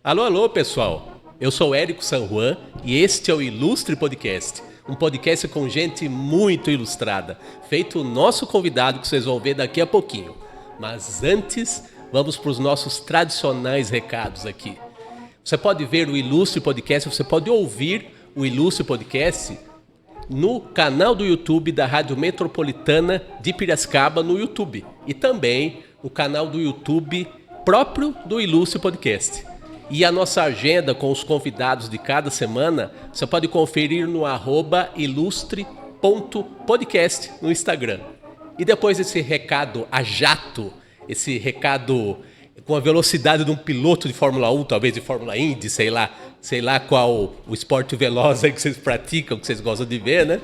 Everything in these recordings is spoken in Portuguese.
Alô, alô, pessoal. Eu sou o Érico San Juan e este é o Ilustre Podcast. Um podcast com gente muito ilustrada, feito o nosso convidado que vocês vão ver daqui a pouquinho. Mas antes, vamos para os nossos tradicionais recados aqui. Você pode ver o Ilustre Podcast, você pode ouvir o Ilustre Podcast no canal do YouTube da Rádio Metropolitana de Piracicaba no YouTube. E também no canal do YouTube próprio do Ilustre Podcast. E a nossa agenda com os convidados de cada semana, você pode conferir no @ilustre.podcast no Instagram. E depois esse recado a jato, esse recado com a velocidade de um piloto de Fórmula 1, talvez de Fórmula Indy, sei lá qual o esporte veloz aí que vocês praticam, que vocês gostam de ver, né?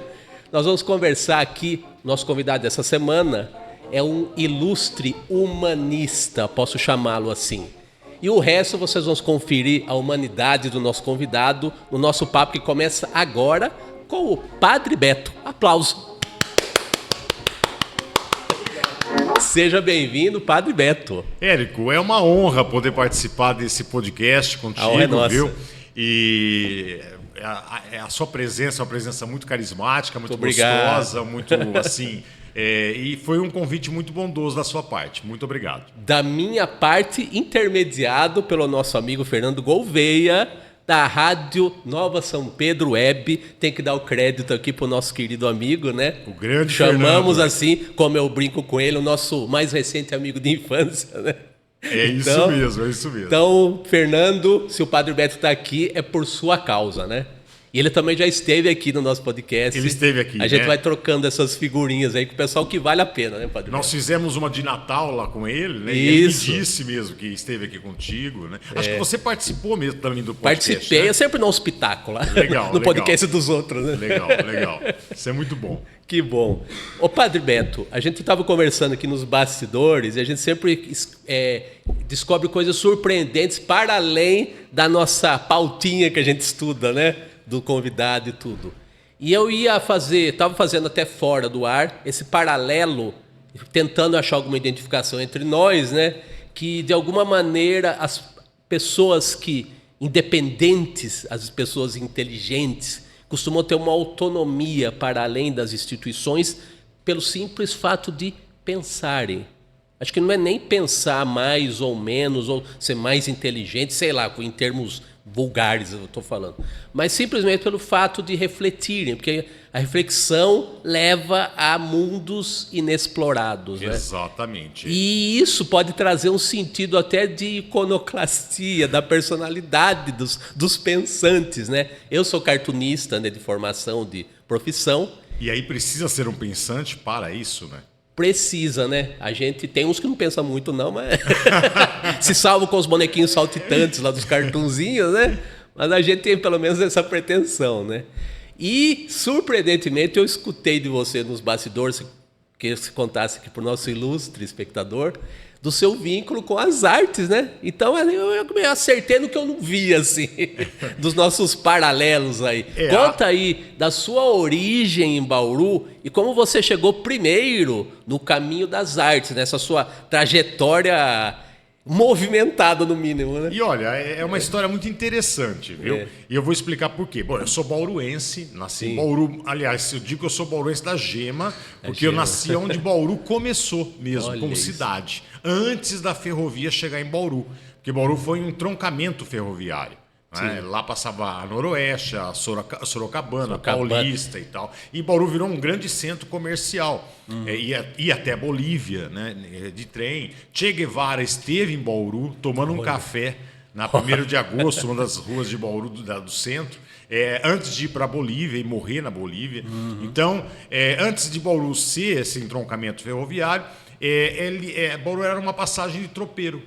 Nós vamos conversar aqui, nosso convidado dessa semana é um ilustre humanista, posso chamá-lo assim. E o resto vocês vão conferir a humanidade do nosso convidado no nosso papo que começa agora com o Padre Beto. Aplauso. Seja bem-vindo, Padre Beto. Érico, é uma honra poder participar desse podcast contigo, a honra é nossa. Viu? E a sua presença é uma presença muito carismática, muito gostosa, muito assim... e foi um convite muito bondoso da sua parte. Muito obrigado. Da minha parte, intermediado pelo nosso amigo Fernando Gouveia, da Rádio Nova São Pedro Web. Tem que dar o crédito aqui pro nosso querido amigo, né? O grande Chamamos Fernando, assim, como eu brinco com ele, o nosso mais recente amigo de infância, né? É isso mesmo, é isso mesmo. Então, Fernando, se o Padre Beto está aqui, é por sua causa, né? E ele também já esteve aqui no nosso podcast. Ele esteve aqui, A gente vai trocando essas figurinhas aí com o pessoal que vale a pena, né, Padre? Nós fizemos uma de Natal lá com ele, né? Isso. E ele me disse mesmo que esteve aqui contigo, né? Acho que você participou mesmo também do podcast. Participei, né? eu sempre dou um espetáculo lá Legal, no podcast dos outros, né? Legal. Isso é muito bom. Que bom. Ô, Padre Beto, a gente estava conversando aqui nos bastidores e a gente sempre descobre coisas surpreendentes para além da nossa pautinha que a gente estuda, né? Do convidado e tudo. E eu estava fazendo até fora do ar, esse paralelo, tentando achar alguma identificação entre nós, né? Que de alguma maneira as pessoas independentes, as pessoas inteligentes, costumam ter uma autonomia para além das instituições pelo simples fato de pensarem. Acho que não é nem pensar mais ou menos, ou ser mais inteligente, sei lá, em termos vulgares eu estou falando, mas simplesmente pelo fato de refletirem, porque a reflexão leva a mundos inexplorados. Exatamente. Né? E isso pode trazer um sentido até de iconoclastia, da personalidade dos pensantes. Né? Eu sou cartunista, né, de formação, de profissão. E aí precisa ser um pensante para isso, né? Precisa, né? A gente tem uns que não pensam muito, não, mas se salvam com os bonequinhos saltitantes lá dos cartunzinhos, né? Mas a gente tem pelo menos essa pretensão, né? E, surpreendentemente, eu escutei de você nos bastidores, que se contasse aqui para o nosso ilustre espectador, do seu vínculo com as artes, né? Então eu acertei no que eu não vi, assim, dos nossos paralelos aí. Conta aí da sua origem em Bauru e como você chegou primeiro no caminho das artes, nessa sua trajetória movimentada, no mínimo, né? E olha, é uma história muito interessante, viu? E eu vou explicar por quê. Bom, eu sou bauruense, nasci em Bauru. Aliás, eu digo que eu sou bauruense da Gema, porque eu nasci onde Bauru começou mesmo, como cidade. Antes da ferrovia chegar em Bauru. Porque Bauru foi um entroncamento ferroviário. Né? Lá passava a Noroeste, a Sorocabana, a Paulista e tal. E Bauru virou um grande centro comercial. Ia até Bolívia, né? De trem. Che Guevara esteve em Bauru tomando um café na 1º de agosto, uma das ruas de Bauru do centro. Antes de ir para a Bolívia e morrer na Bolívia. Então, antes de Bauru ser esse entroncamento ferroviário, Bauru era uma passagem de tropeiro.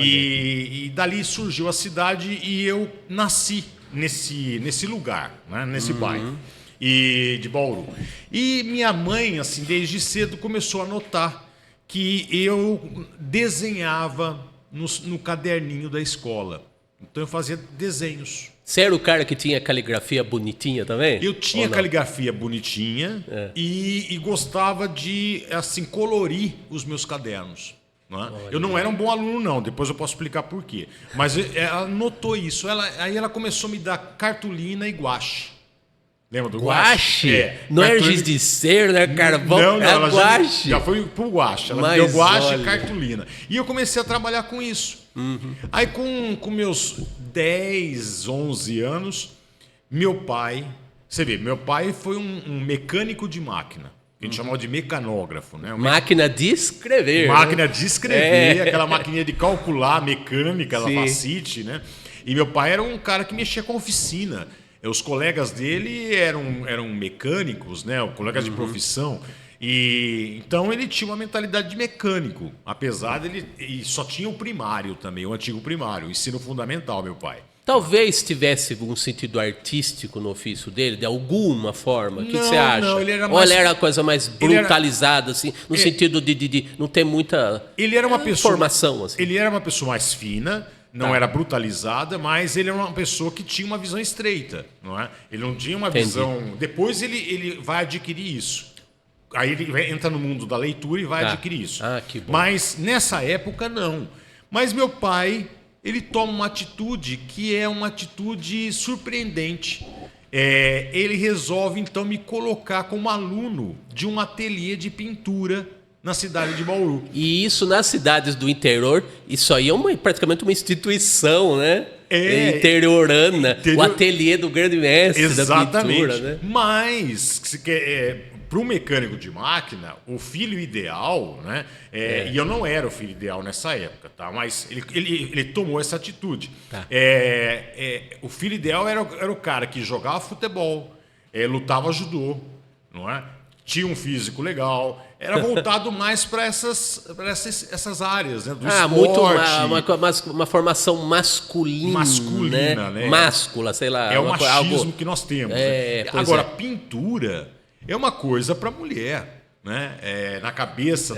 E dali surgiu a cidade e eu nasci nesse lugar, né? Nesse bairro de Bauru. E minha mãe, assim, desde cedo começou a notar que eu desenhava no caderninho da escola. Então eu fazia desenhos. Você era o cara que tinha caligrafia bonitinha também? Eu tinha caligrafia bonitinha e gostava de assim colorir os meus cadernos. Não é? Eu não era um bom aluno, não. Depois eu posso explicar por quê. Mas ela notou isso. Aí ela começou a me dar cartolina e guache. Lembra do guache? Não é giz de cera, né, carvão? Não, ela guache. Já foi pro guache. Ela me deu guache e cartolina. E eu comecei a trabalhar com isso. Aí com meus 10, 11 anos, meu pai... Você vê, meu pai foi um mecânico de máquina. A gente chamava de mecanógrafo, né? Máquina de escrever. Máquina de escrever, aquela maquininha de calcular mecânica, ela facite, né? E meu pai era um cara que mexia com oficina. Os colegas dele eram mecânicos, né? Colegas de profissão. E então ele tinha uma mentalidade de mecânico, apesar dele e só tinha o primário também, o antigo primário, o ensino fundamental, meu pai. Talvez tivesse um sentido artístico no ofício dele, de alguma forma. O que você acha? Não, ele era Ou ele era a coisa mais brutalizada, assim, no sentido de não ter muita formação? Assim. Ele era uma pessoa mais fina, não era brutalizada, mas ele era uma pessoa que tinha uma visão estreita, não é? Ele não tinha uma visão... Depois ele vai adquirir isso. Aí ele entra no mundo da leitura e vai adquirir isso. Que bom. Mas nessa época, não. Mas meu pai... ele toma uma atitude que é uma atitude surpreendente. Ele resolve, então, me colocar como aluno de um ateliê de pintura na cidade de Bauru. E isso, nas cidades do interior, isso aí é praticamente uma instituição, né? Interiorana. O ateliê do grande mestre da pintura, né? Mas, para um mecânico de máquina, o filho ideal, né? E eu não era o filho ideal nessa época, tá? Mas ele tomou essa atitude. O filho ideal era o cara que jogava futebol, lutava judô, não é? Tinha um físico legal, era voltado mais para essas áreas, né? Do esporte. Uma formação masculina, né? Máscula, sei lá. É o machismo que nós temos. Né? Agora, pintura é uma coisa para mulher, né? Na cabeça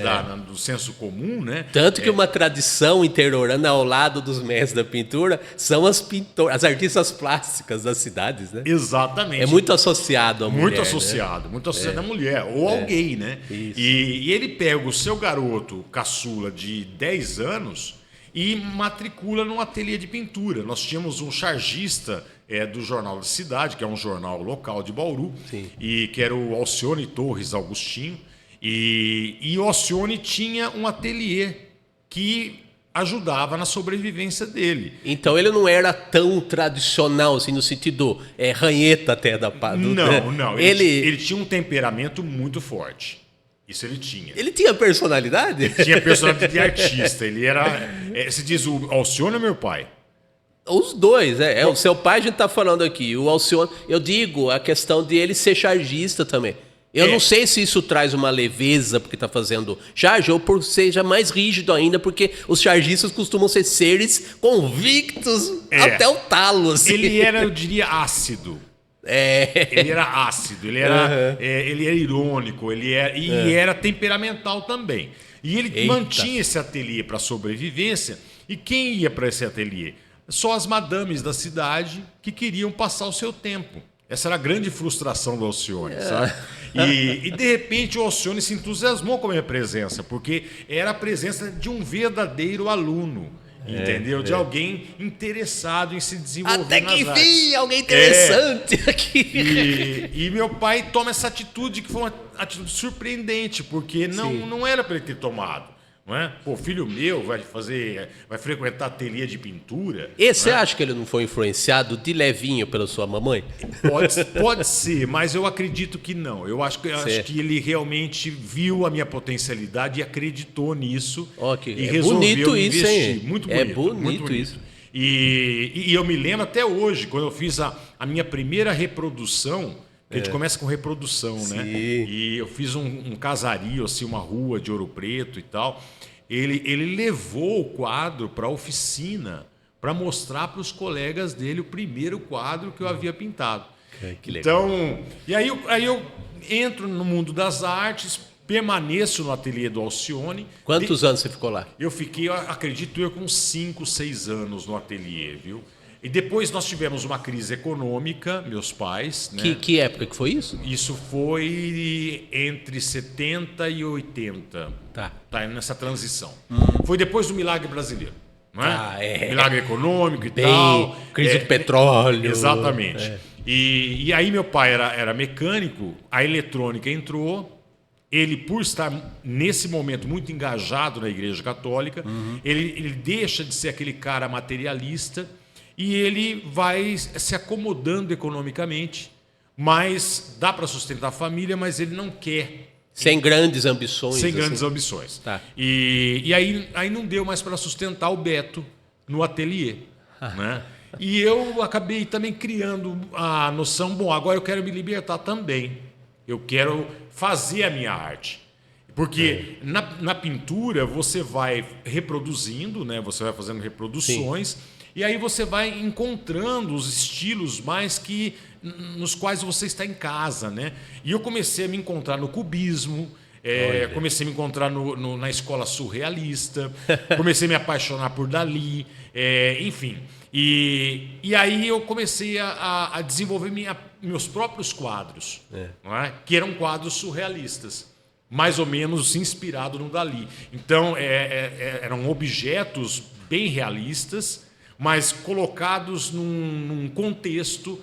do senso comum, né? Tanto que uma tradição interiorana ao lado dos mestres da pintura são as artistas plásticas das cidades, né? Exatamente. É muito associado à mulher. Muito associado à mulher ou ao gay, né? E ele pega o seu garoto caçula de 10 anos e matricula num ateliê de pintura. Nós tínhamos um chargista do Jornal da Cidade, que é um jornal local de Bauru, e que era o Alcione Torres Agostinho. E o Alcione tinha um ateliê que ajudava na sobrevivência dele. Então ele não era tão tradicional, assim, no sentido ranheta até da... Não. Ele tinha um temperamento muito forte. Isso ele tinha. Ele tinha personalidade? Ele tinha personalidade de artista. Ele era... se diz, o Alcione é meu pai. Os dois, o seu pai a gente está falando aqui. O Alcione, eu digo a questão de ele ser chargista também. Eu não sei se isso traz uma leveza porque está fazendo charge ou por seja mais rígido ainda, porque os chargistas costumam ser seres convictos até o talo. Assim. Ele era, eu diria, ácido. Ele era ácido, ele era irônico, e era temperamental também. E ele mantinha esse ateliê para sobrevivência. E quem ia para esse ateliê? Só as madames da cidade que queriam passar o seu tempo. Essa era a grande frustração do Alcione, sabe? E de repente o Alcione se entusiasmou com a minha presença, porque era a presença de um verdadeiro aluno, entendeu? De alguém interessado em se desenvolver até que nas enfim, artes. alguém interessante aqui. E meu pai toma essa atitude que foi uma atitude surpreendente, porque não era para ele ter tomado. Não é? Pô, filho meu vai frequentar ateliê de pintura. E você acha que ele não foi influenciado de levinho pela sua mamãe? Pode ser, mas eu acredito que não. Eu acho que ele realmente viu a minha potencialidade e acreditou nisso. E resolveu investir. Hein? Muito bonito. Muito bonito isso. E eu me lembro até hoje, quando eu fiz a minha primeira reprodução. A gente começa com reprodução, né? E eu fiz um casario, assim, uma rua de Ouro Preto e tal. Ele levou o quadro para a oficina para mostrar para os colegas dele o primeiro quadro que eu havia pintado. Que legal. Então, e aí eu entro no mundo das artes, permaneço no ateliê do Alcione. Quantos anos você ficou lá? Eu fiquei, acredito eu, com 5, 6 anos no ateliê, viu? E depois nós tivemos uma crise econômica, meus pais. Né? Que época que foi isso? Isso foi entre 70 e 80. Tá. Tá nessa transição. Foi depois do Milagre Brasileiro. Não é? Ah, é. Milagre econômico e tal. Crise do petróleo. Exatamente. É. E aí meu pai era mecânico, a eletrônica entrou. Ele, por estar nesse momento muito engajado na Igreja Católica, ele deixa de ser aquele cara materialista e ele vai se acomodando economicamente, mas dá para sustentar a família, mas ele não quer. Sem grandes ambições. Sem grandes ambições. Tá. E aí não deu mais para sustentar o Beto no ateliê. Né? E eu acabei também criando a noção, bom, agora eu quero me libertar também. Eu quero fazer a minha arte. Porque na pintura você vai reproduzindo, né? Você vai fazendo reproduções. Sim. E aí você vai encontrando os estilos mais que nos quais você está em casa, né? E eu comecei a me encontrar no cubismo, comecei a me encontrar na escola surrealista, comecei a me apaixonar por Dalí, enfim. E aí eu comecei a desenvolver meus próprios quadros, não é? Que eram quadros surrealistas, mais ou menos inspirado no Dalí. Então eram objetos bem realistas, mas colocados num contexto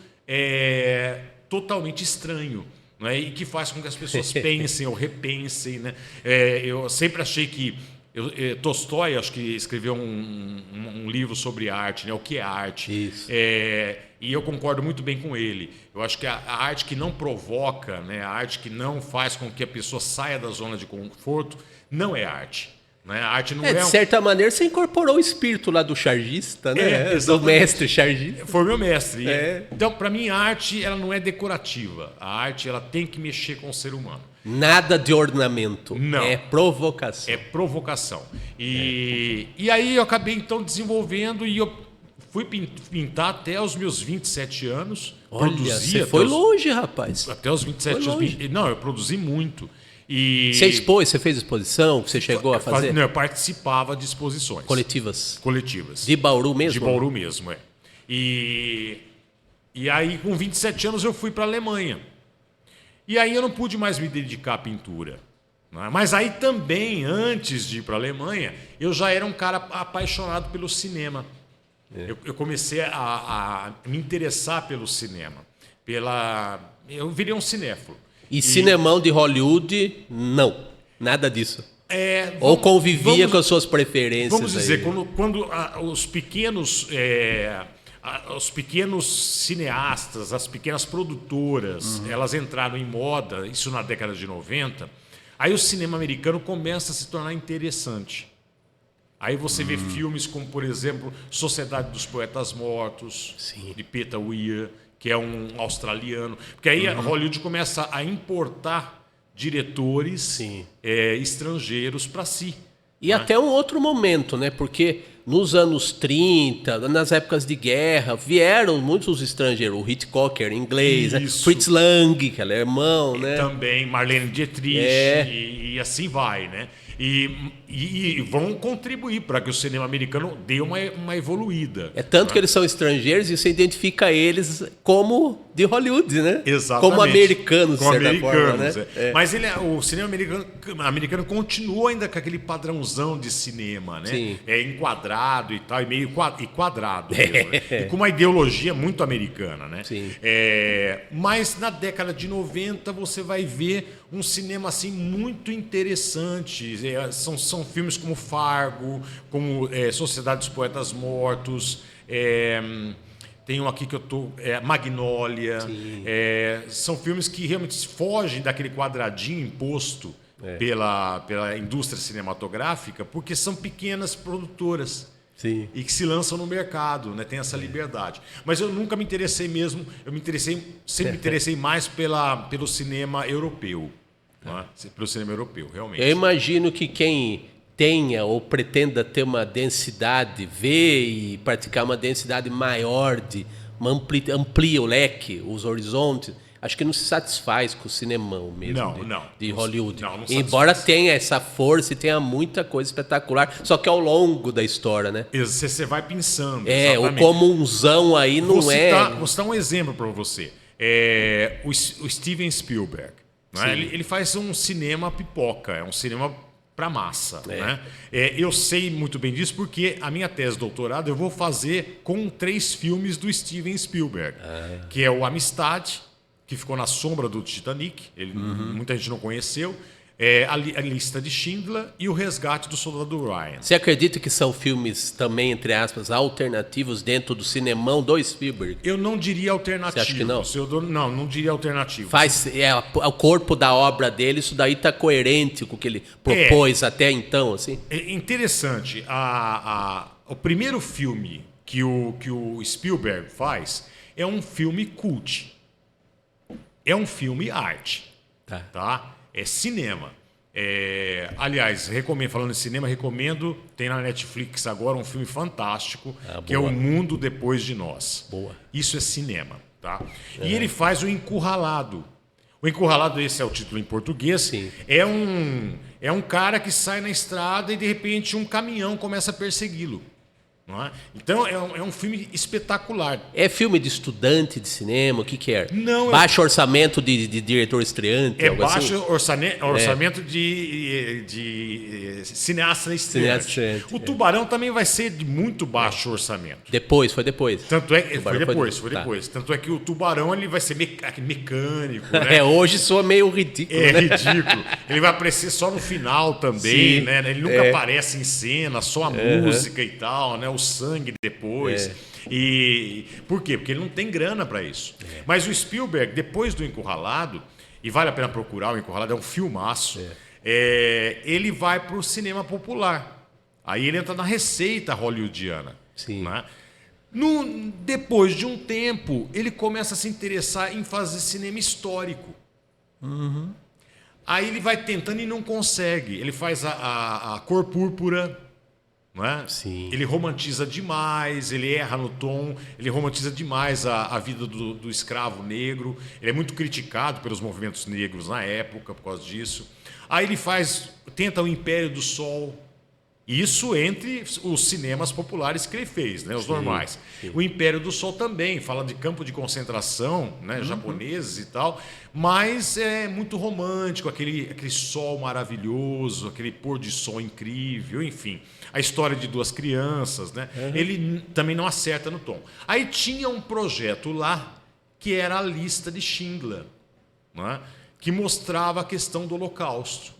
totalmente estranho, né? E que faz com que as pessoas pensem ou repensem. Né? Eu sempre achei que... Tolstói, acho que escreveu um livro sobre arte, né? O que é arte. Isso. E eu concordo muito bem com ele. Eu acho que a arte que não provoca, né? A arte que não faz com que a pessoa saia da zona de conforto, não é arte. Né? A arte não de certa maneira, você incorporou o espírito lá do chargista, né? Do mestre chargista. Foi meu mestre. Então, para mim, a arte ela não é decorativa. A arte ela tem que mexer com o ser humano. Nada de ornamento. Não. É provocação. É provocação. E aí eu acabei, então, desenvolvendo e eu fui pintar até os meus 27 anos. Olha, você foi longe, rapaz. Até os 27 anos. Não, eu produzi muito. E você expôs, você fez exposição, você chegou a fazer? Não, eu participava de exposições. Coletivas. De Bauru mesmo? De Bauru mesmo, E aí, com 27 anos, eu fui para a Alemanha. E aí eu não pude mais me dedicar à pintura. Não é? Mas aí também, antes de ir para a Alemanha, eu já era um cara apaixonado pelo cinema. Eu comecei a me interessar pelo cinema. Eu virei um cinéfilo. E cinemão de Hollywood, não. Nada disso. Ou convivia com as suas preferências. Vamos dizer, quando os pequenos cineastas, as pequenas produtoras, elas entraram em moda, isso na década de 90, aí o cinema americano começa a se tornar interessante. Aí você vê filmes como, por exemplo, Sociedade dos Poetas Mortos, de Peter Weir, que é um australiano. Porque aí Hollywood começa a importar diretores estrangeiros para si. E até um outro momento, né? Porque nos anos 30, nas épocas de guerra, vieram muitos estrangeiros. O Hitchcock era inglês, né? Fritz Lang, que era irmão, né? Também, Marlene Dietrich, e assim vai, né? E vão contribuir para que o cinema americano dê uma evoluída. Tanto que eles são estrangeiros e você identifica eles como de Hollywood, né? Exatamente. Como americanos, de certa forma, né? Mas o cinema americano continua ainda com aquele padrãozão de cinema, né? Sim. Enquadrado e tal, e meio quadrado mesmo, né? E com uma ideologia muito americana, né? Sim. Mas na década de 90 você vai ver um cinema assim muito interessante. São filmes como Fargo, como Sociedade dos Poetas Mortos, tem um aqui que eu tô Magnolia. São filmes que realmente fogem daquele quadradinho imposto pela indústria cinematográfica, porque são pequenas produtoras. Sim. E que se lançam no mercado, né? Tem essa liberdade. Mas eu nunca me interessei mesmo, sempre me interessei mais pelo cinema europeu. Né? Pelo cinema europeu, realmente. Eu imagino que quem tenha ou pretenda ter uma densidade, ver e praticar uma densidade maior, amplia o leque, os horizontes, acho que não se satisfaz com o cinemão mesmo de Hollywood. Não Embora tenha essa força e tenha muita coisa espetacular, só que ao longo da história, né? Você vai pensando. O comunzão aí não Vou citar um exemplo para você. O Steven Spielberg. Né? Ele faz um cinema pipoca, é um cinema para massa. Né? Eu sei muito bem disso porque a minha tese de doutorado eu vou fazer com 3 filmes do Steven Spielberg, que é o Amistade, que ficou na sombra do Titanic, muita gente não conheceu, a Lista de Schindler e o Resgate do Soldado Ryan. Você acredita que são filmes também, entre aspas, alternativos dentro do cinemão do Spielberg? Eu não diria alternativo. Você acha que não? Não diria alternativo. O corpo da obra dele, isso daí está coerente com o que ele propôs até então, assim? É interessante. O primeiro filme que o Spielberg faz é um filme cult. É um filme arte. Tá? É cinema. Aliás, falando em cinema, recomendo. Tem na Netflix agora um filme fantástico, que é O Mundo Depois de Nós. Boa. Isso é cinema. Tá? E ele faz o Encurralado. O Encurralado, esse é o título em português. Sim. É um cara que sai na estrada e de repente um caminhão começa a persegui-lo. Não é? Então é um filme espetacular. É filme de estudante de cinema? O que é? Não, baixo orçamento de diretor estreante? É algo baixo assim? orçamento de cineasta estreante. O Tubarão também vai ser de muito baixo orçamento. Foi depois. Foi depois. Tanto é que o Tubarão ele vai ser mecânico. Né? Hoje soa meio ridículo. É ridículo. Ele vai aparecer só no final também. Né? Ele nunca aparece em cena, só a música e tal, né? O sangue depois. E por quê? Porque ele não tem grana para isso. Mas o Spielberg, depois do Encurralado, e vale a pena procurar, o Encurralado é um filmaço, ele vai para o cinema popular. Aí ele entra na receita hollywoodiana. Sim. Né? Depois de um tempo, ele começa a se interessar em fazer cinema histórico. Aí ele vai tentando e não consegue. Ele faz a Cor Púrpura. Não é? Sim. Ele romantiza demais, ele erra no tom, ele romantiza demais a vida do escravo negro. Ele é muito criticado pelos movimentos negros na época por causa disso. Aí ele tenta o Império do Sol. Isso entre os cinemas populares que ele fez, né, os normais. Sim. O Império do Sol também fala de campo de concentração, né, japoneses e tal, mas é muito romântico, aquele sol maravilhoso, aquele pôr de sol incrível, enfim. A história de 2 crianças, né? Ele também não acerta no tom. Aí tinha um projeto lá que era a Lista de Schindler, né? Que mostrava a questão do Holocausto.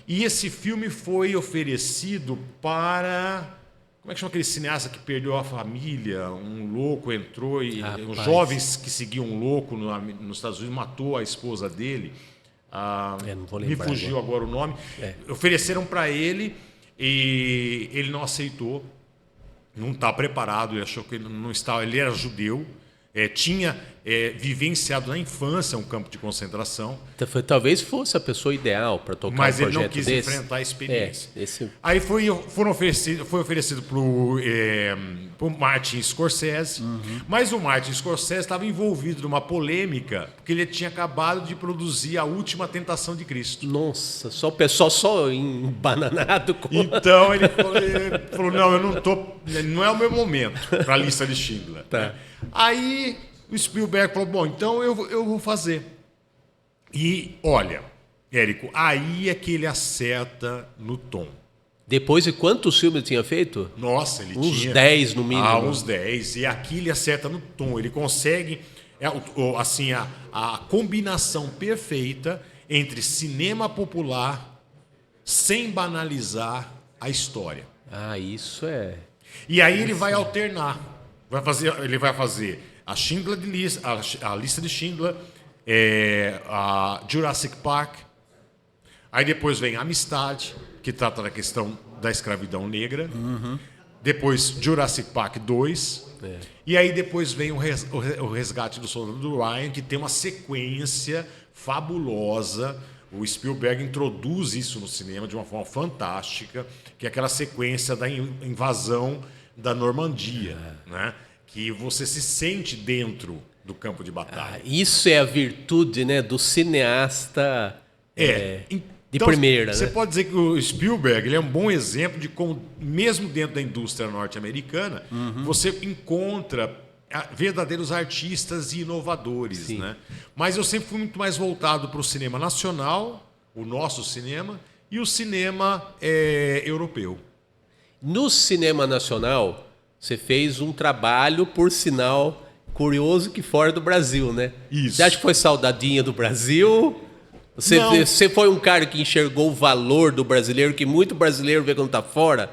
E esse filme foi oferecido para... Como é que chama aquele cineasta que perdeu a família? Um louco entrou e... Os jovens que seguiam um louco nos Estados Unidos matou a esposa dele. Não vou lembrar, me fugiu agora o nome. Ofereceram para ele e ele não aceitou. Não está preparado. Ele achou que ele não estava... Ele era judeu. Tinha vivenciado na infância um campo de concentração. Talvez fosse a pessoa ideal para tocar um projeto desse. Mas ele não quis enfrentar a experiência. Aí foi oferecido para o Martin Scorsese, mas o Martin Scorsese estava envolvido numa polêmica porque ele tinha acabado de produzir A Última Tentação de Cristo. Nossa, só o pessoal só embananado. Então ele falou, não é o meu momento para a Lista de Schindler. Tá. Aí o Spielberg falou, bom, então eu vou fazer. E, olha, Érico, aí é que ele acerta no tom. Depois de quantos filmes ele tinha feito? Nossa, ele tinha... Uns 10 no mínimo. Uns 10. E aqui ele acerta no tom. Ele consegue, assim, a combinação perfeita entre cinema popular sem banalizar a história. Isso é... E aí ele vai alternar. Ele vai fazer a Lista de Schindler, a Jurassic Park. Aí depois vem Amistade, que trata da questão da escravidão negra. Depois Jurassic Park 2. E aí depois vem o Resgate do Soldado Ryan, que tem uma sequência fabulosa. O Spielberg introduz isso no cinema de uma forma fantástica, que é aquela sequência da invasão da Normandia, né? Que você se sente dentro do campo de batalha. Isso é a virtude, né, do cineasta de Então, primeira. Você né? pode dizer que o Spielberg ele é um bom exemplo de como, mesmo dentro da indústria norte-americana, você encontra verdadeiros artistas e inovadores. Né? Mas eu sempre fui muito mais voltado para o cinema nacional, o nosso cinema, e o cinema europeu. No cinema nacional, você fez um trabalho, por sinal, curioso que fora do Brasil, né? Isso. Você acha que foi saudadinha do Brasil? Você foi um cara que enxergou o valor do brasileiro, que muito brasileiro vê quando está fora?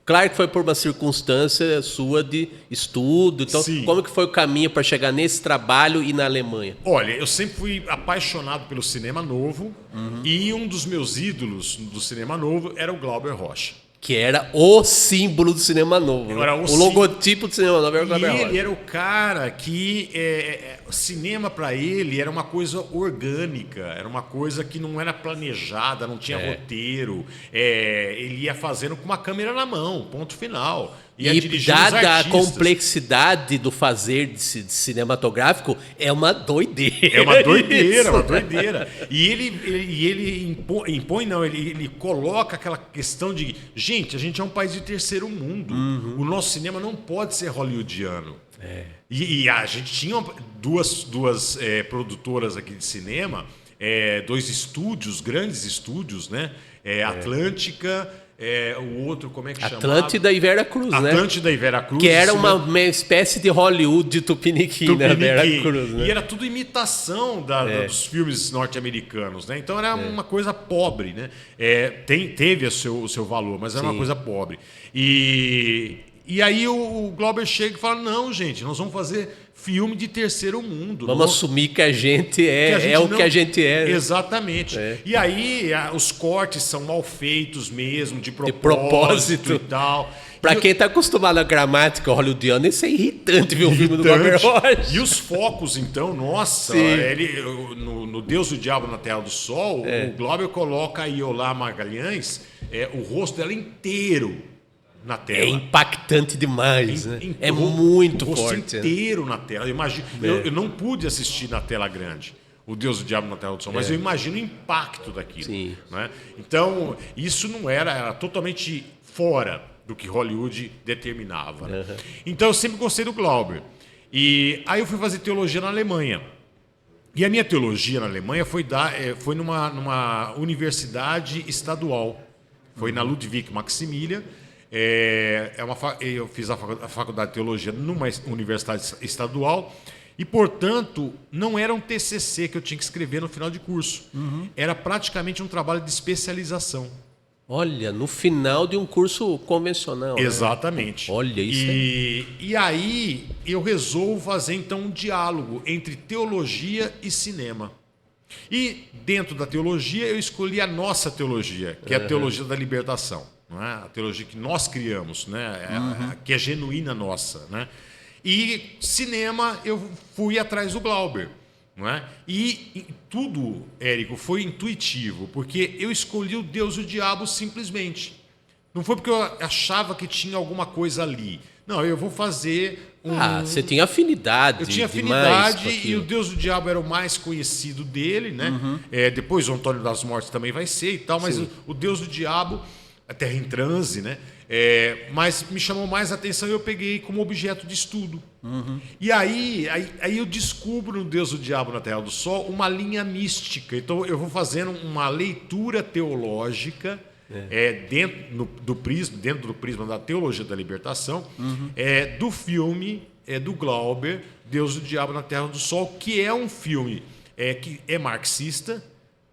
Claro que foi por uma circunstância sua de estudo. Então, Sim. como que foi o caminho para chegar nesse trabalho e na Alemanha? Olha, eu sempre fui apaixonado pelo cinema novo e um dos meus ídolos do cinema novo era o Glauber Rocha. Que era o símbolo do cinema novo. Era o logotipo do cinema novo era o Glauber Rocha. Ele era o cara que o cinema para ele era uma coisa orgânica, era uma coisa que não era planejada, não tinha roteiro. Ele ia fazendo com uma câmera na mão, ponto final. E dada a complexidade do fazer cinematográfico, é uma doideira. É uma doideira, uma doideira. E ele impõe, não, ele coloca aquela questão de, gente, a gente é um país de terceiro mundo. O nosso cinema não pode ser hollywoodiano. E a gente tinha duas produtoras aqui de cinema, dois estúdios, grandes estúdios, né? Atlântica... o outro, como é que chama? Atlântida e Veracruz, né? Atlântida e Veracruz. Que era uma espécie de Hollywood de Tupiniquim, né? Veracruz, né? E era tudo imitação dos filmes norte-americanos, né? Então era uma coisa pobre, né? Teve o seu valor, mas era uma coisa pobre. E aí o Glauber chega e fala, não, gente, nós vamos fazer filme de terceiro mundo. Vamos assumir que a gente o que a gente é. Né? Exatamente. E aí os cortes são mal feitos mesmo, de propósito e tal. Pra quem tá acostumado à gramática hollywoodiana, isso é irritante ver um filme do Glauber Rocha. E os focos, então, nossa, no Deus e o Diabo na Terra do Sol, o Glauber coloca a Iolá Magalhães, o rosto dela inteiro na tela. É impactante demais, né? É muito forte. O rosto inteiro na tela. Eu não pude assistir na tela grande o Deus e o Diabo na Terra do Sol, mas eu imagino o impacto daquilo. Sim. Né? Então, isso não era totalmente fora do que Hollywood determinava. Né? Então, eu sempre gostei do Glauber. E aí eu fui fazer teologia na Alemanha. E a minha teologia na Alemanha foi numa universidade estadual. Foi na Ludwig Maximilian. Eu fiz a faculdade de teologia numa universidade estadual e, portanto, não era um TCC que eu tinha que escrever no final de curso. Era praticamente um trabalho de especialização. Olha, no final de um curso convencional. Exatamente. Né? Olha isso. E aí eu resolvo fazer, então, um diálogo entre teologia e cinema. E, dentro da teologia, eu escolhi a nossa teologia, que é a teologia da libertação. Não é? A teologia que nós criamos, né? Que é genuína nossa. Né? E cinema, eu fui atrás do Glauber. Não é? E tudo, Érico, foi intuitivo, porque eu escolhi o Deus e o Diabo simplesmente. Não foi porque eu achava que tinha alguma coisa ali. Não, eu vou fazer você tinha afinidade. Eu tinha afinidade e o Deus e o Diabo era o mais conhecido dele, né? Depois o Antônio das Mortes também vai ser e tal, mas o Deus e o Diabo, a Terra em Transe, né? Mas me chamou mais a atenção e eu peguei como objeto de estudo. E aí eu descubro no Deus e o Diabo na Terra do Sol uma linha mística. Então eu vou fazendo uma leitura teológica dentro do prisma da teologia da libertação, do filme do Glauber, Deus e o Diabo na Terra do Sol, que é um filme que é marxista,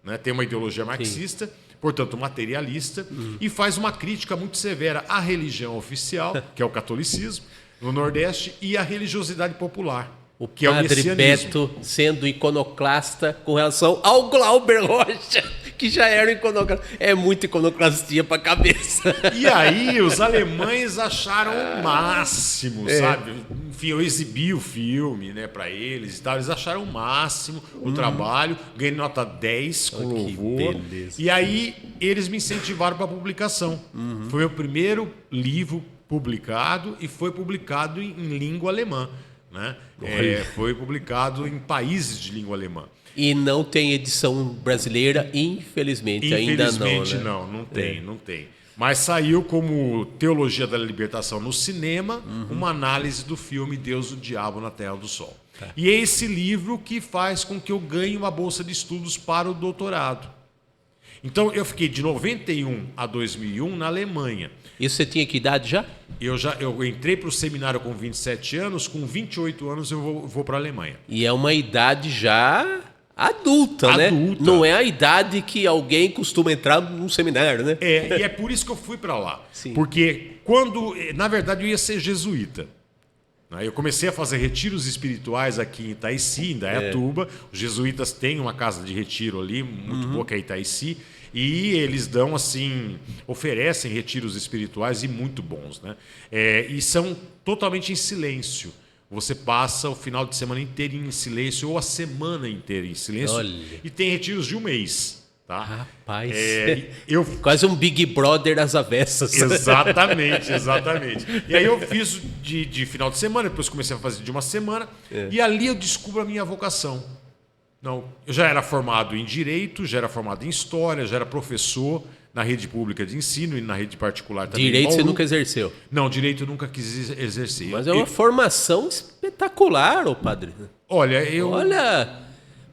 né? Tem uma ideologia marxista, portanto materialista, e faz uma crítica muito severa à religião oficial, que é o catolicismo, no Nordeste, e à religiosidade popular. O Padre Beto sendo iconoclasta com relação ao Glauber Rocha, que já era iconoclasta. É muita iconoclastia para a cabeça. E aí os alemães acharam o máximo, sabe? Enfim, eu exibi o filme, né, para eles e tal. Eles acharam o máximo o trabalho, ganhei nota 10 com louvor. E aí eles me incentivaram para a publicação. Foi o primeiro livro publicado e foi publicado em língua alemã. né? Foi publicado em países de língua alemã. E não tem edição brasileira, infelizmente. Ainda não, né? Não tem. Mas saiu como Teologia da Libertação no cinema, uma análise do filme Deus e o Diabo na Terra do Sol. Tá. E é esse livro que faz com que eu ganhe uma bolsa de estudos para o doutorado. Então, eu fiquei de 91 a 2001 na Alemanha. E você tinha que idade já? Eu entrei para o seminário com 27 anos, com 28 anos eu vou para a Alemanha. E é uma idade já adulta, né? Não é a idade que alguém costuma entrar num seminário, né? E é por isso que eu fui para lá. Sim. Porque na verdade, eu ia ser jesuíta. Eu comecei a fazer retiros espirituais aqui em Itaici, em Dayatuba. Os jesuítas têm uma casa de retiro ali, muito boa, que é Itaici. E eles oferecem retiros espirituais e muito bons, né? E são totalmente em silêncio. Você passa o final de semana inteiro em silêncio ou a semana inteira em silêncio. Olha. E tem retiros de um mês. Tá? Rapaz, quase um Big Brother às avessas. Exatamente. E aí eu fiz de final de semana, depois comecei a fazer de uma semana, e ali eu descubro a minha vocação. Eu já era formado em Direito, já era formado em História, já era professor na rede pública de ensino e na rede particular também. Direito você nunca exerceu? Não, Direito eu nunca quis exercer. Mas é uma formação espetacular, ô padre. Olha,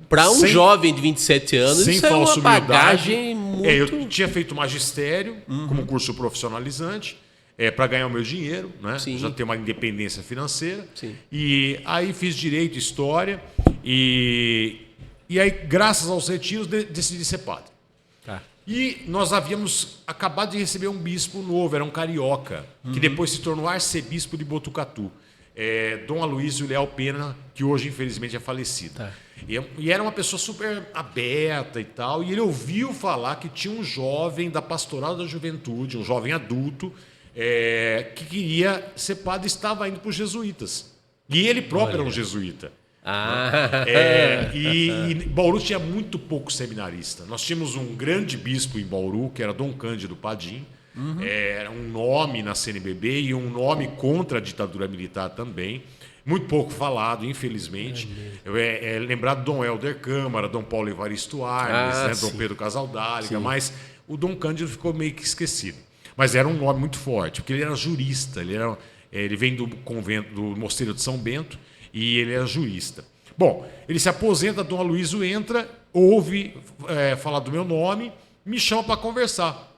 para um jovem de 27 anos, isso é uma bagagem muito... Eu tinha feito magistério como curso profissionalizante para ganhar o meu dinheiro, né? Já ter uma independência financeira. Sim. E aí fiz Direito, História e aí, graças aos retiros, decidi ser padre. Tá. E nós havíamos acabado de receber um bispo novo, era um carioca, que depois se tornou arcebispo de Botucatu. Dom Aloysio Leal Pena, que hoje, infelizmente, é falecido. Tá. E era uma pessoa super aberta e tal, e ele ouviu falar que tinha um jovem da Pastoral da Juventude, um jovem adulto, que queria ser padre e estava indo para os jesuítas. E ele próprio era um jesuíta. E Bauru tinha muito pouco seminarista. Nós tínhamos um grande bispo em Bauru, que era Dom Cândido Padim. Era um nome na CNBB e um nome contra a ditadura militar também. Muito pouco falado, infelizmente. Lembrado do Dom Helder Câmara, Dom Paulo Evaristo Arnes, Dom Pedro Casaldáliga, mas o Dom Cândido ficou meio que esquecido. Mas era um nome muito forte, porque ele era jurista, ele vem do convento do Mosteiro de São Bento e ele era jurista. Bom, ele se aposenta, Dom Aloysio entra, ouve falar do meu nome, me chama para conversar.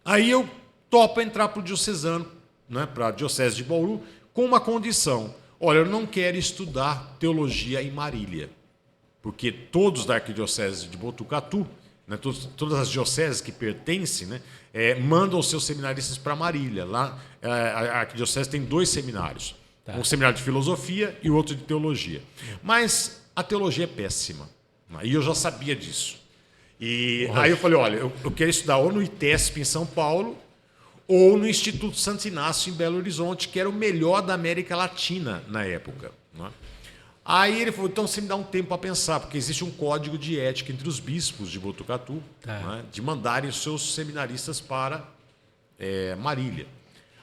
Aí eu topo entrar para o diocesano, né, para a Diocese de Bauru, com uma condição. Olha, eu não quero estudar teologia em Marília, porque todos da Arquidiocese de Botucatu, né, todas as dioceses que pertencem, né, mandam os seus seminaristas para Marília. Lá, a Arquidiocese tem 2 seminários, um seminário de filosofia e outro de teologia. Mas a teologia é péssima, né, e eu já sabia disso. E aí eu falei, olha, eu quero estudar ou no ITESP em São Paulo, ou no Instituto Santo Inácio em Belo Horizonte, que era o melhor da América Latina na época. Né? Aí ele falou, então você me dá um tempo para pensar, porque existe um código de ética entre os bispos de Botucatu, né, de mandarem os seus seminaristas para Marília.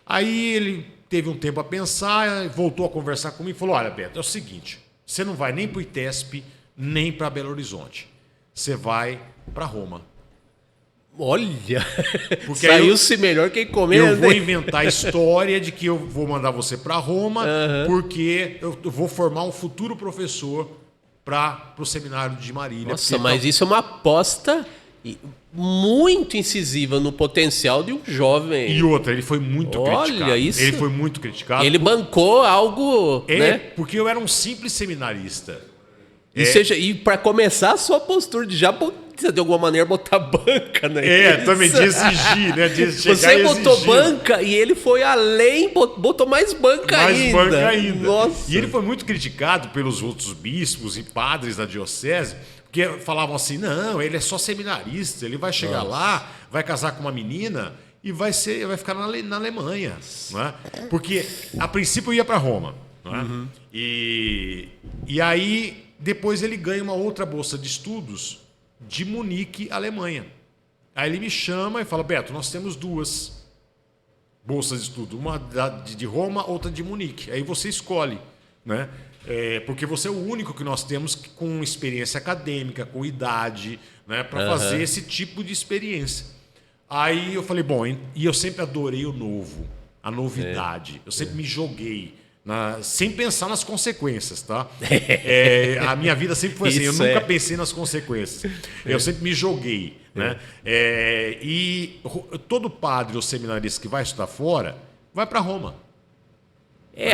Aí ele teve um tempo a pensar, voltou a conversar comigo e falou, olha, Beto, é o seguinte, você não vai nem para o ITESP, nem para Belo Horizonte. Você vai para Roma. Olha, saiu-se melhor que encomenda. Eu vou inventar a história de que eu vou mandar você para Roma, porque eu vou formar um futuro professor para o seminário de Marília. Nossa, mas isso é uma aposta muito incisiva no potencial de um jovem. E outra, ele foi muito criticado. Isso. Ele foi muito criticado. Ele bancou algo, né? Porque eu era um simples seminarista. E para começar, a sua postura de já de alguma maneira botar banca, né? Também de exigir, né? De chegar Você botou banca e ele foi além, botou mais banca ainda. Mais banca ainda. Nossa. E ele foi muito criticado pelos outros bispos e padres da diocese, porque falavam assim, não, ele é só seminarista, ele vai chegar lá, vai casar com uma menina e vai ficar na Alemanha. Não é? Porque, a princípio, eu ia para Roma. Não é? E aí, depois ele ganha uma outra bolsa de estudos de Munique, Alemanha. Aí ele me chama e fala, Beto, nós temos 2 bolsas de estudo, uma de Roma, outra de Munique. Aí você escolhe né? Porque você é o único que nós temos com experiência acadêmica, com idade, né, para fazer esse tipo de experiência. Aí eu falei, bom, e eu sempre adorei o novo, a novidade. Eu sempre me joguei, sem pensar nas consequências, tá? A minha vida sempre foi assim, eu nunca pensei nas consequências. Eu sempre me joguei, né? E todo padre ou seminarista que vai estudar fora, vai para Roma.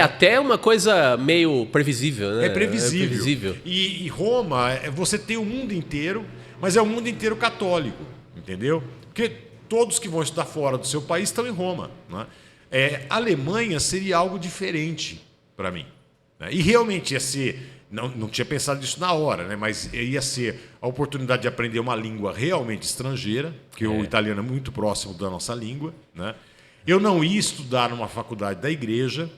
Até uma coisa meio previsível, né? É previsível. E Roma, você tem o mundo inteiro, mas é o mundo inteiro católico, entendeu? Porque todos que vão estudar fora do seu país estão em Roma, né? A Alemanha seria algo diferente para mim, né? E realmente ia ser, não tinha pensado nisso na hora, né? Mas ia ser a oportunidade de aprender uma língua realmente estrangeira, porque o italiano é muito próximo da nossa língua, né? Eu não ia estudar numa faculdade da igreja,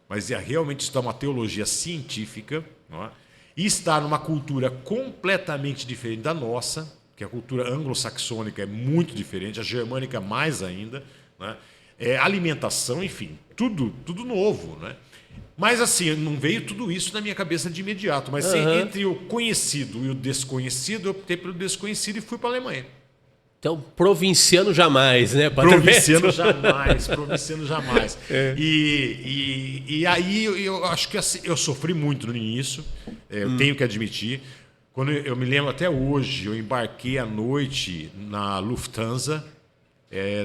mas ia realmente estudar uma teologia científica, não é? E estar numa cultura completamente diferente da nossa, que a cultura anglo-saxônica é muito diferente, a germânica mais ainda, né? Alimentação, enfim, tudo novo, né? Mas assim, não veio tudo isso na minha cabeça de imediato, mas entre o conhecido e o desconhecido, eu optei pelo desconhecido e fui para a Alemanha. Então, provinciano jamais, né? Provinciano jamais. E aí eu acho que assim, eu sofri muito no início, eu tenho que admitir. Quando eu me lembro até hoje, eu embarquei à noite na Lufthansa,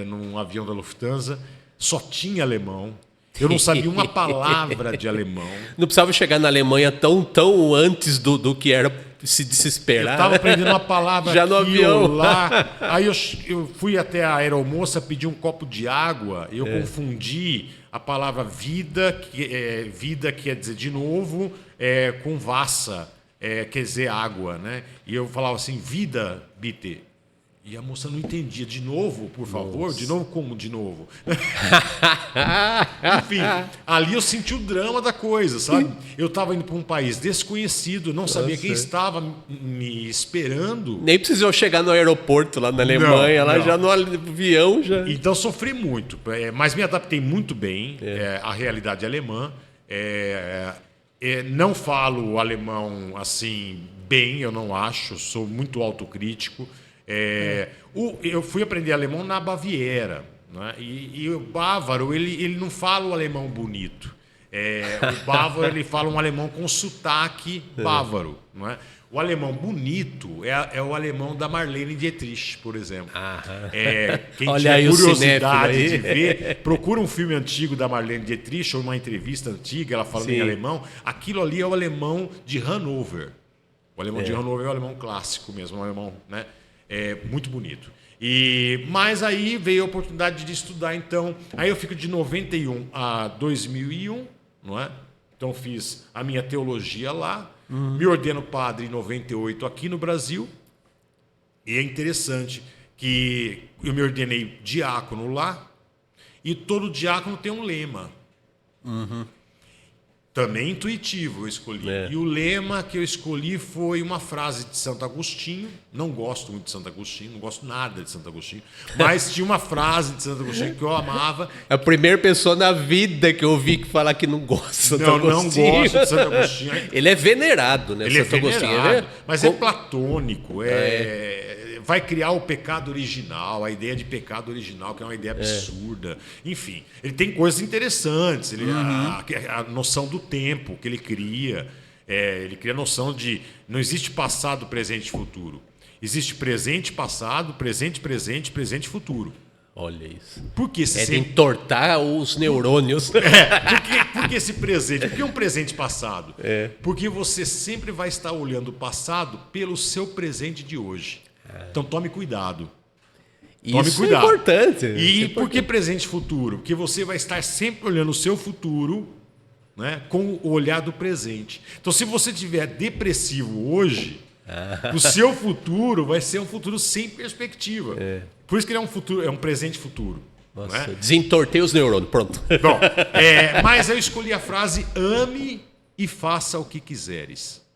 num avião da Lufthansa, só tinha alemão. Eu não sabia uma palavra de alemão. Não precisava chegar na Alemanha tão antes do que era se desesperar. Eu estava aprendendo uma palavra já no avião lá. Aí eu fui até a aeromoça pedir um copo de água. Eu confundi a palavra vida, vida quer dizer de novo, com vassa, quer dizer água, né? E eu falava assim, vida, bitte. E a moça não entendia. De novo, por favor? Nossa. De novo como de novo? Enfim, ali eu senti o drama da coisa, sabe? Eu estava indo para um país desconhecido, não sabia quem estava me esperando. Nem precisou chegar no aeroporto lá na Alemanha, não. Já no avião. Já. Então sofri muito, mas me adaptei muito bem à realidade alemã. Não falo alemão assim bem, eu não acho, sou muito autocrítico. Eu fui aprender alemão na Baviera, né? E o bávaro ele não fala o alemão bonito. O bávaro ele fala um alemão com sotaque bávaro, não é? O alemão bonito é o alemão da Marlene Dietrich, por exemplo. Quem tiver curiosidade de ver, procura um filme antigo da Marlene Dietrich ou uma entrevista antiga, ela falando em alemão. Aquilo ali é o alemão de Hannover. O alemão de Hannover é o alemão clássico mesmo, o alemão, né? Muito bonito. Mas aí veio a oportunidade de estudar, então. Aí eu fico de 91 a 2001, não é? Então fiz a minha teologia lá, me ordeno padre em 98 aqui no Brasil. E é interessante que eu me ordenei diácono lá, e todo diácono tem um lema. Também intuitivo eu escolhi. E o lema que eu escolhi foi uma frase de Santo Agostinho. Não gosto muito de Santo Agostinho, não gosto nada de Santo Agostinho. Mas tinha uma frase de Santo Agostinho que eu amava. É a primeira pessoa na vida que eu ouvi falar que não gosta de Santo Agostinho. Não gosto de Santo Agostinho. Ele é venerado, né? Ele Santo é venerado, mas é platônico. Vai criar o pecado original, a ideia de pecado original, que é uma ideia absurda. Enfim, ele tem coisas interessantes. A noção do tempo que ele cria. Ele cria a noção de não existe passado, presente e futuro. Existe presente, passado, presente, presente, futuro. Olha isso. Porque de entortar os neurônios. Por que esse presente? Por que um presente passado? Porque você sempre vai estar olhando o passado pelo seu presente de hoje. Então tome cuidado. Tome cuidado. É importante. E por que presente e futuro? Porque você vai estar sempre olhando o seu futuro, né, com o olhar do presente. Então, se você estiver depressivo hoje, o seu futuro vai ser um futuro sem perspectiva. Por isso que ele é um presente futuro. Nossa, né? Desentortei os neurônios. Pronto. Bom, mas eu escolhi a frase: ame e faça o que quiseres.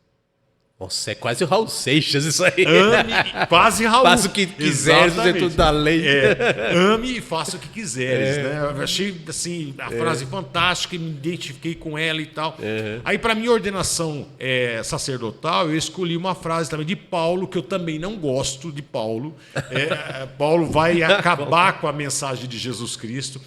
Nossa, é quase o Raul Seixas isso aí. Ame, quase Raul. Faça o que quiseres dentro da lei. Ame e faça o que quiseres, né? Eu achei assim, a frase fantástica e me identifiquei com ela e tal. Aí, para minha ordenação sacerdotal, eu escolhi uma frase também de Paulo, que eu também não gosto de Paulo. Paulo vai acabar com a mensagem de Jesus Cristo.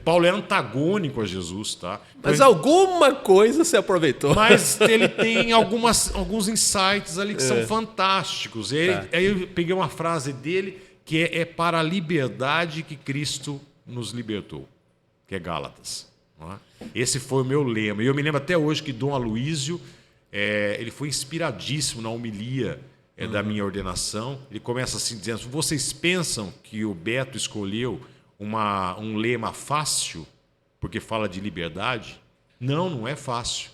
Paulo é antagônico a Jesus, tá? Então, Mas alguma coisa você aproveitou. mas ele tem alguns insights ali que são fantásticos. Aí eu peguei uma frase dele que é para a liberdade que Cristo nos libertou, que é Gálatas. Não é? Esse foi o meu lema. E eu me lembro até hoje que Dom Aloísio, ele foi inspiradíssimo na homilia da minha ordenação. Ele começa assim dizendo: vocês pensam que o Beto escolheu um lema fácil porque fala de liberdade? Não, não é fácil.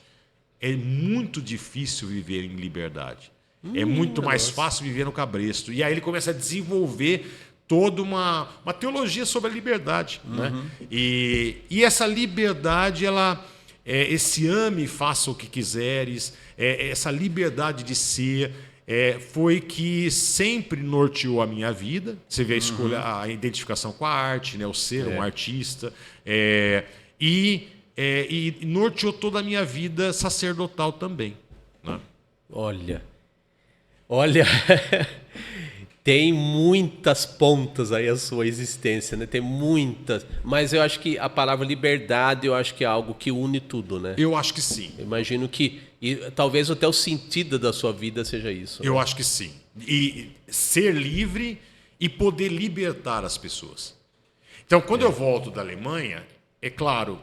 É muito difícil viver em liberdade. É muito mais fácil viver no cabresto. E aí ele começa a desenvolver toda uma teologia sobre a liberdade. Né? E essa liberdade, esse ame e faça o que quiseres, essa liberdade de ser, foi que sempre norteou a minha vida. Você vê a escolha, a identificação com a arte, né? O ser um artista. E norteou toda a minha vida sacerdotal também. Né? Olha, tem muitas pontas aí a sua existência, né? Tem muitas. Mas eu acho que a palavra liberdade, eu acho que é algo que une tudo, né? Eu acho que sim. Eu imagino que talvez até o sentido da sua vida seja isso. Eu acho que sim. E ser livre e poder libertar as pessoas. Então, quando eu volto da Alemanha, é claro,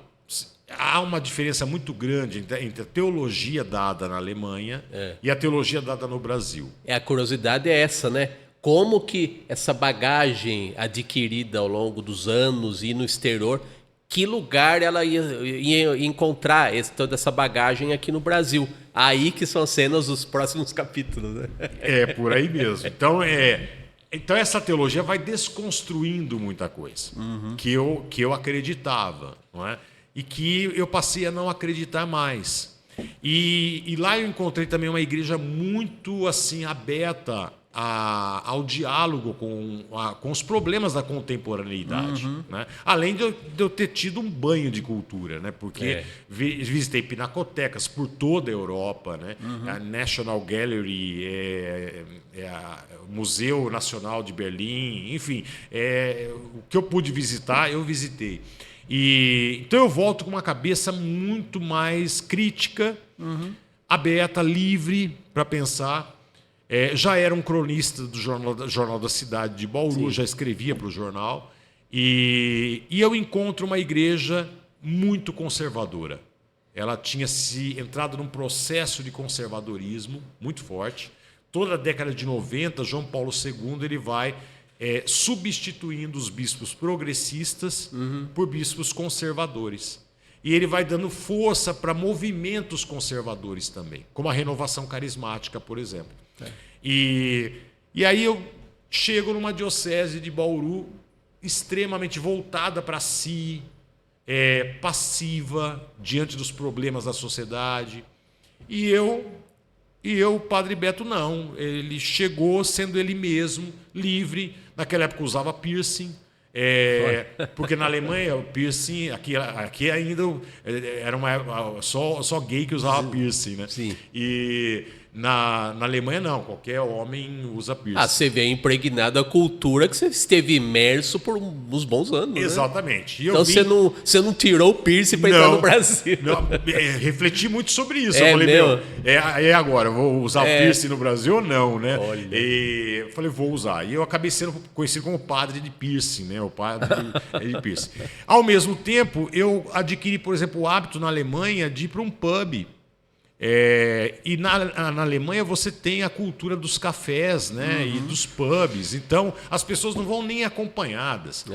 há uma diferença muito grande entre a teologia dada na Alemanha e a teologia dada no Brasil. A curiosidade é essa, né? Como que essa bagagem adquirida ao longo dos anos e no exterior, que lugar ela ia encontrar toda essa bagagem aqui no Brasil? Aí que são as cenas dos próximos capítulos, né? É, por aí mesmo. Então essa teologia vai desconstruindo muita coisa que eu acreditava, não é? E que eu passei a não acreditar mais. E lá eu encontrei também uma igreja muito assim aberta ao diálogo com os problemas da contemporaneidade. Né? Além de eu ter tido um banho de cultura, né? Porque visitei pinacotecas por toda a Europa, né? A National Gallery, o Museu Nacional de Berlim, enfim, o que eu pude visitar, eu visitei. Então eu volto com uma cabeça muito mais crítica, aberta, livre para pensar. Já era um cronista do Jornal da Cidade de Bauru, já escrevia para o jornal. E eu encontro uma igreja muito conservadora. Ela tinha se entrado num processo de conservadorismo muito forte. Toda a década de 90, João Paulo II ele vai substituindo os bispos progressistas por bispos conservadores. E ele vai dando força para movimentos conservadores também, como a renovação carismática, por exemplo. E aí eu chego numa diocese de Bauru extremamente voltada para si, passiva diante dos problemas da sociedade. E o Padre Beto não. Ele chegou sendo ele mesmo, livre. Naquela época usava piercing. Porque na Alemanha o piercing, aqui ainda era só gay que usava piercing, né? Sim. E na Alemanha não, qualquer homem usa piercing. Você vê impregnado a cultura que você esteve imerso por uns bons anos. Exatamente. Né? Então você não tirou o piercing para entrar no Brasil. Não, refleti muito sobre isso. Eu falei, agora, eu vou usar o piercing no Brasil ou não, né? Olha. E eu falei, vou usar. E eu acabei sendo conhecido como padre de piercing, né? O padre de piercing. Ao mesmo tempo, eu adquiri, por exemplo, o hábito na Alemanha de ir para um pub. E na Alemanha você tem a cultura dos cafés, né? E dos pubs. Então, as pessoas não vão nem acompanhadas.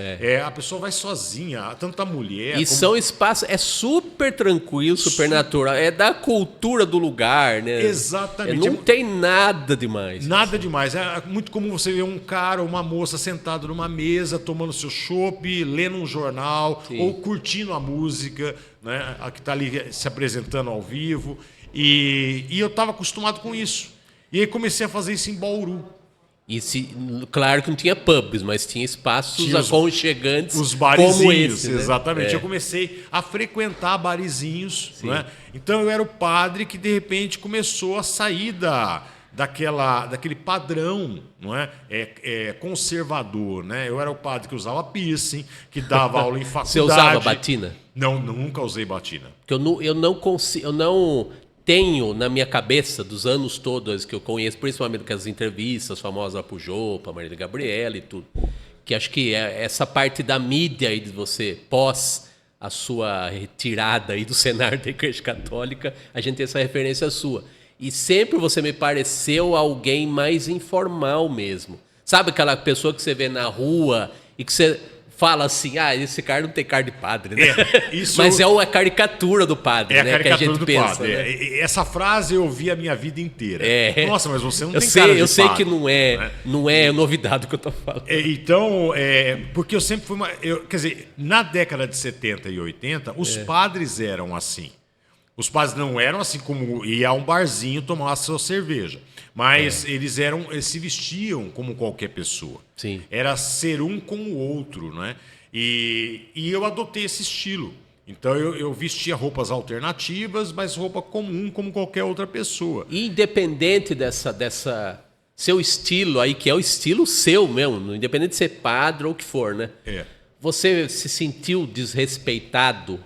A pessoa vai sozinha, tanto a mulher... E são espaços... É super tranquilo, super natural. É da cultura do lugar, né? Exatamente. Não tem nada demais. Nada demais. É muito comum você ver um cara ou uma moça sentado numa mesa, tomando seu chopp, lendo um jornal, ou curtindo a música, né? A que está ali se apresentando ao vivo. E eu estava acostumado com isso. E aí comecei a fazer isso em Bauru. E claro que não tinha pubs, mas tinha espaços aconchegantes os barizinhos, como esse, né? Exatamente. Eu comecei a frequentar barizinhos. Não é? Então eu era o padre que de repente começou a sair daquele padrão, não é? Conservador. Né? Eu era o padre que usava piercing, que dava aula em faculdade. Você usava batina? Não, nunca usei batina. Porque eu não consigo, eu não tenho na minha cabeça, dos anos todos que eu conheço, principalmente com as entrevistas famosas para o Jô, para a Marília Gabriela e tudo, que acho que essa parte da mídia aí de você, pós a sua retirada aí do cenário da Igreja Católica, a gente tem essa referência sua. E sempre você me pareceu alguém mais informal mesmo. Sabe aquela pessoa que você vê na rua e que você fala assim, esse cara não tem cara de padre, né? Mas é a caricatura do padre, né? A caricatura que a gente do pensa, padre. Né? Essa frase eu ouvi a minha vida inteira. Nossa, mas você não tem cara de padre. Eu sei que não é novidade o que eu tô falando. Então, porque eu sempre fui quer dizer, na década de 70 e 80, os padres eram assim. Os padres não eram assim como ir a um barzinho tomar a sua cerveja. Mas eles se vestiam como qualquer pessoa. Sim. Era ser um com o outro, né? E eu adotei esse estilo. Então eu vestia roupas alternativas, mas roupa comum como qualquer outra pessoa. Independente dessa seu estilo aí, que é o estilo seu mesmo, independente de ser padre ou o que for, né? Você se sentiu desrespeitado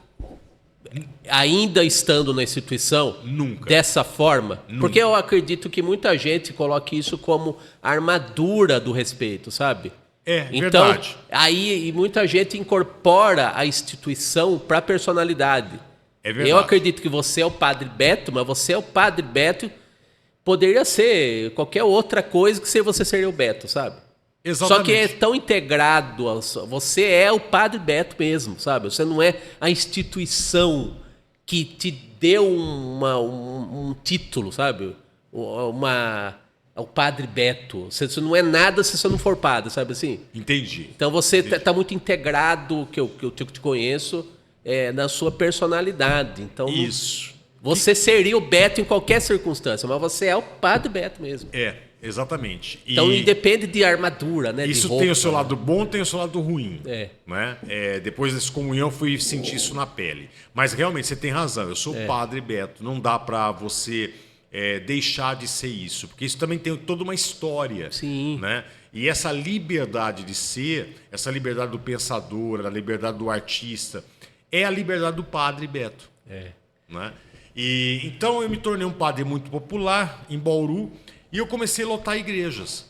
ainda estando na instituição? Nunca. Dessa forma? Nunca. Porque eu acredito que muita gente coloca isso como armadura do respeito, sabe? Então, verdade. Aí muita gente incorpora a instituição para a personalidade. É verdade. Eu acredito que você é o Padre Beto, mas você é o Padre Beto, poderia ser qualquer outra coisa que você seria o Beto, sabe? Exatamente. Só que é tão integrado, você é o Padre Beto mesmo, sabe? Você não é a instituição que te deu um título, sabe? O Padre Beto. Você não é nada se você não for padre, sabe assim? Entendi. Então você está muito integrado, que eu te conheço, na sua personalidade. Então, isso. Você seria o Beto em qualquer circunstância, mas você é o Padre Beto mesmo. Exatamente. Então independe de armadura, né? Isso de roupa, tem o seu lado bom, tem o seu lado ruim. Né? Depois dessa comunhão eu fui sentir isso na pele. Mas realmente você tem razão, eu sou Padre Beto. Não dá para você deixar de ser isso, porque isso também tem toda uma história. Sim. Né? E essa liberdade de ser, essa liberdade do pensador, a liberdade do artista, é a liberdade do Padre Beto. Né? E então eu me tornei um padre muito popular em Bauru e eu comecei a lotar igrejas.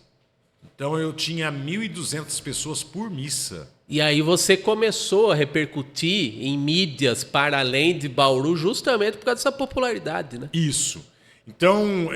Então eu tinha 1.200 pessoas por missa. E aí você começou a repercutir em mídias para além de Bauru justamente por causa dessa popularidade, né? Isso. Então,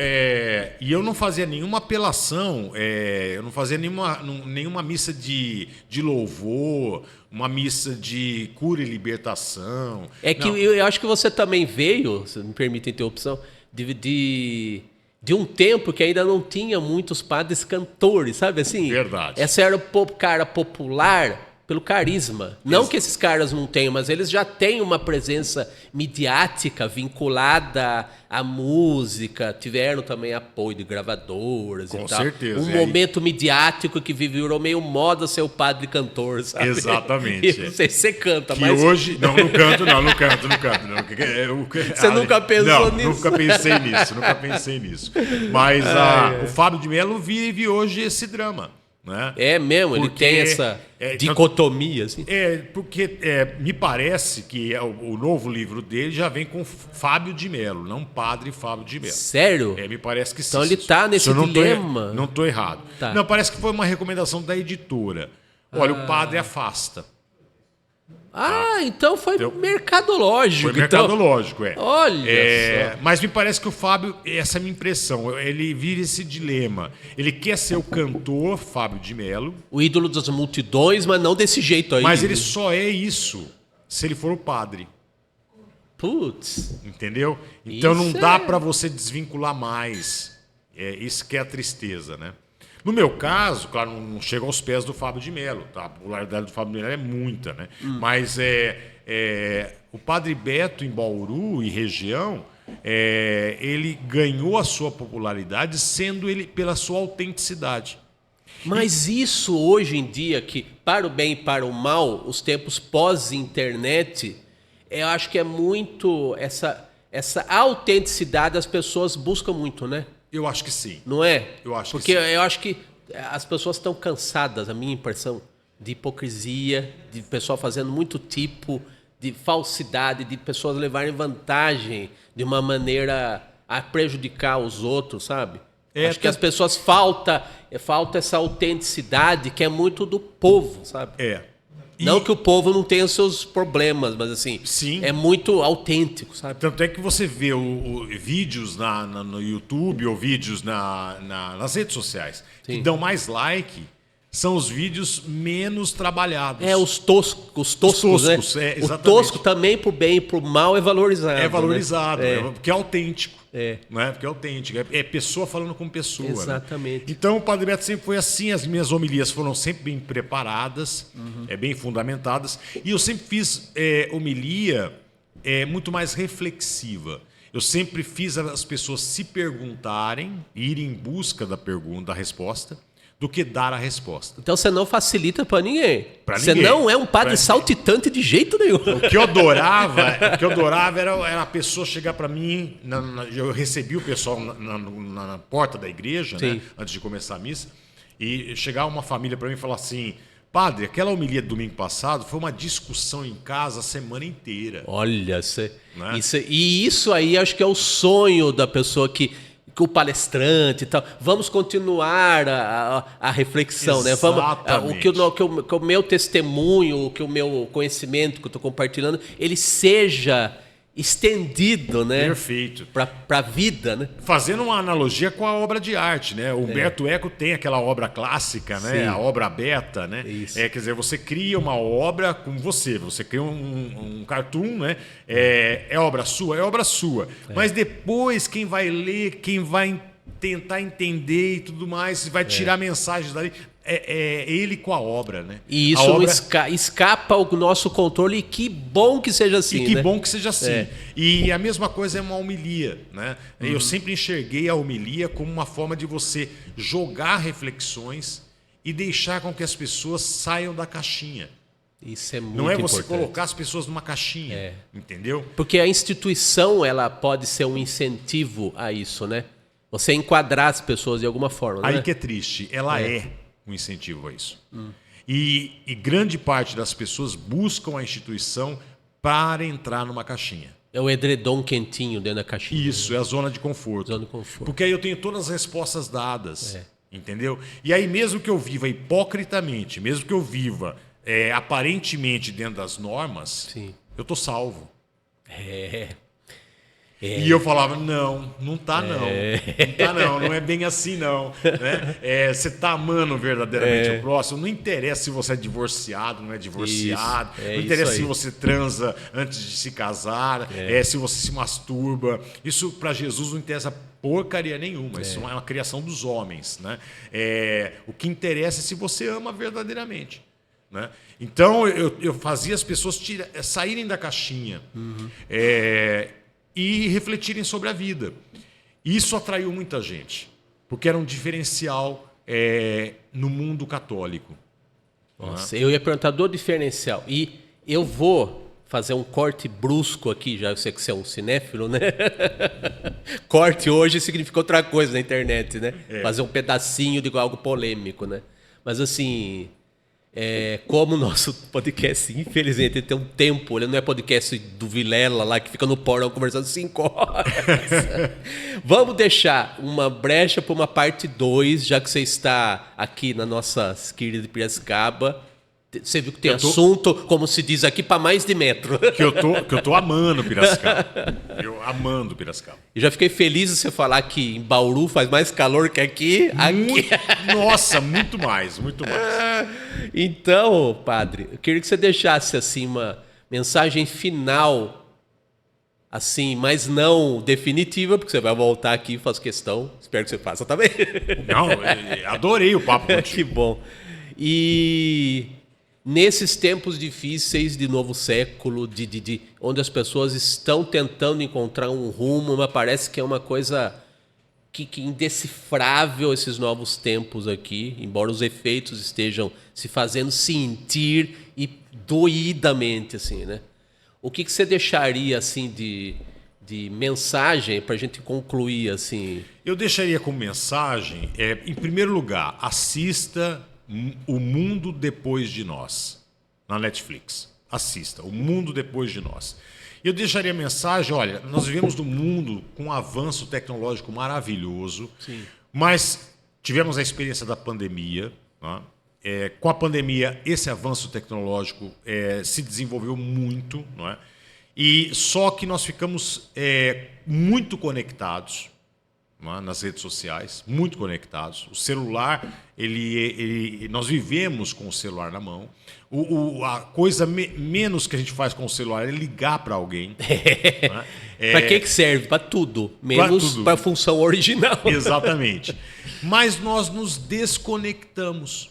e eu não fazia nenhuma apelação, eu não fazia nenhuma missa de louvor, uma missa de cura e libertação. Eu acho que você também veio, se me permite a interrupção, de um tempo que ainda não tinha muitos padres cantores, sabe assim? Verdade. Essa era o cara popular pelo carisma. Não que esses caras não tenham, mas eles já têm uma presença midiática vinculada à música, tiveram também apoio de gravadoras e tal. Com certeza. Um momento midiático que virou meio moda ser o padre cantor, sabe? Exatamente. E não sei se você canta, que mas... hoje... Não canto. Você nunca pensou nisso? Nunca pensei nisso. Mas o Fábio de Mello vive hoje esse drama. Né? É mesmo, ele tem essa dicotomia. Assim. Porque me parece que o novo livro dele já vem com Fábio de Mello, não Padre Fábio de Mello. Sério? Me parece que sim. Então ele está nesse dilema. Não estou errado. Tá. Não, parece que foi uma recomendação da editora. Olha, o padre afasta. Então foi mercadológico. Foi mercadológico, Olha só. Mas me parece que o Fábio, essa é a minha impressão, ele vive esse dilema. Ele quer ser o cantor, Fábio de Mello. O ídolo das multidões, mas não desse jeito aí. Mas ele só é isso se ele for o padre. Putz. Entendeu? Então não dá para você desvincular mais. Isso que é a tristeza, né? No meu caso, claro, não chega aos pés do Fábio de Mello. Tá? A popularidade do Fábio de Mello é muita, né? Mas o Padre Beto em Bauru e região ele ganhou a sua popularidade sendo ele pela sua autenticidade. Mas isso hoje em dia, que para o bem e para o mal, os tempos pós-internet, eu acho que é muito essa autenticidade as pessoas buscam muito, né? Eu acho que sim. Não é? Eu acho Porque que sim. eu acho que as pessoas estão cansadas, a minha impressão, de hipocrisia, de pessoal fazendo muito tipo de falsidade, de pessoas levarem vantagem de uma maneira a prejudicar os outros, sabe? Acho que as pessoas falta essa autenticidade que é muito do povo, sabe? Não que o povo não tenha seus problemas, mas assim, sim, é muito autêntico, sabe? Tanto é que você vê vídeos no YouTube ou vídeos nas redes sociais que dão mais like, são os vídeos menos trabalhados. Os toscos, né? Exatamente. O tosco também, pro bem e pro mal, é valorizado. É valorizado, né? Porque é autêntico. Né? Porque é autêntico. É pessoa falando com pessoa. Exatamente. Né? Então o Padre Beto sempre foi assim. As minhas homilias foram sempre bem preparadas, bem fundamentadas. E eu sempre fiz homilia muito mais reflexiva. Eu sempre fiz as pessoas se perguntarem, irem em busca da resposta, do que dar a resposta. Então você não facilita para ninguém. Você ninguém. não é um padre saltitante de jeito nenhum. O que eu adorava era a pessoa chegar para mim. Eu recebi o pessoal na porta da igreja, né, antes de começar a missa, e chegar uma família para mim e falar assim: padre, aquela homilia do domingo passado foi uma discussão em casa a semana inteira. Olha, né? isso aí acho que é o sonho da pessoa que o palestrante e tal. Vamos continuar a reflexão, né? Vamos, o meu testemunho, o meu conhecimento que eu estou compartilhando, ele seja estendido, né? Perfeito. Para a vida, né? Fazendo uma analogia com a obra de arte, né? O Humberto Eco tem aquela obra clássica, né? Sim. A obra beta, né? Isso. Quer dizer, você cria uma obra com você cria um cartoon, né? É obra sua, Mas depois quem vai ler, quem vai tentar entender e tudo mais, vai tirar mensagens dali. É ele com a obra, né? E isso escapa ao nosso controle, e que bom que seja assim. E que bom que seja assim. E a mesma coisa é uma homilia, né? Eu sempre enxerguei a homilia como uma forma de você jogar reflexões e deixar com que as pessoas saiam da caixinha. Isso é muito Não é você importante. Colocar as pessoas numa caixinha, entendeu? Porque a instituição, ela pode ser um incentivo a isso, né? Você enquadrar as pessoas de alguma forma, Aí né? que é triste, ela é um incentivo a isso. E grande parte das pessoas buscam a instituição para entrar numa caixinha. É o edredom quentinho dentro da caixinha. Isso, é a zona de conforto. Zona de conforto. Porque aí eu tenho todas as respostas dadas, entendeu? E aí mesmo que eu viva hipocritamente, mesmo que eu viva aparentemente dentro das normas, eu tô salvo. E eu falava, não tá não é bem assim não. Né? Você tá amando verdadeiramente o próximo, não interessa se você é divorciado, não é divorciado, não interessa se você transa antes de se casar, se você se masturba, isso para Jesus não interessa porcaria nenhuma, isso é uma criação dos homens. Né? O que interessa é se você ama verdadeiramente. Né? Então eu fazia as pessoas saírem da caixinha, e refletirem sobre a vida. Isso atraiu muita gente, porque era um diferencial no mundo católico. Nossa, eu ia perguntar do diferencial. E eu vou fazer um corte brusco aqui, já eu sei que você é um cinéfilo, né? Corte hoje significa outra coisa na internet, né? Fazer um pedacinho de algo polêmico, né? Mas assim... como o nosso podcast, infelizmente, tem um tempo, ele não é podcast do Vilela lá que fica no porão conversando 5 horas. Vamos deixar uma brecha para uma parte 2, já que você está aqui na nossa querida de Piracicaba. Você viu que tem assunto, como se diz aqui, para mais de metro. Que eu tô amando Piracicaba. Eu amando Piracicaba. E já fiquei feliz de você falar que em Bauru faz mais calor que aqui. Nossa, muito mais. Então, padre, eu queria que você deixasse assim uma mensagem final, assim, mas não definitiva, porque você vai voltar aqui e faço questão. Espero que você faça também. Não, adorei o papo contigo. Que bom. E nesses tempos difíceis de novo século, onde as pessoas estão tentando encontrar um rumo, mas parece que é uma coisa que indecifrável esses novos tempos aqui, embora os efeitos estejam se fazendo sentir e doidamente, assim, né? O que você deixaria assim de mensagem para a gente concluir assim? Eu deixaria como mensagem, em primeiro lugar, assista O Mundo Depois de Nós, na Netflix. Assista, O Mundo Depois de Nós. Eu deixaria a mensagem, olha, nós vivemos num mundo com um avanço tecnológico maravilhoso, Sim. mas tivemos a experiência da pandemia, né? Com a pandemia, esse avanço tecnológico se desenvolveu muito, não é? E só que nós ficamos muito conectados, não é? Nas redes sociais, muito conectados. O celular, nós vivemos com o celular na mão. A coisa menos que a gente faz com o celular é ligar para alguém. Para que serve? Para tudo, menos para a função original. Exatamente. Mas nós nos desconectamos.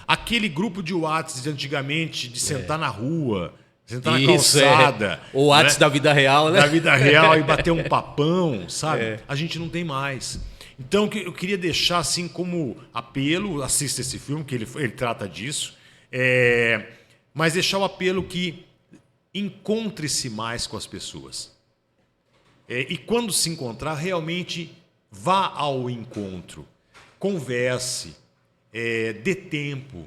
Aquele grupo de WhatsApp de antigamente, de sentar na rua, sentar na calçada. O WhatsApp, né? Da vida real, né? Da vida real e bater um papão, sabe? A gente não tem mais. Então, eu queria deixar assim como apelo, assista esse filme, que ele trata disso, mas deixar o apelo que encontre-se mais com as pessoas. E quando se encontrar, realmente vá ao encontro, converse, dê tempo,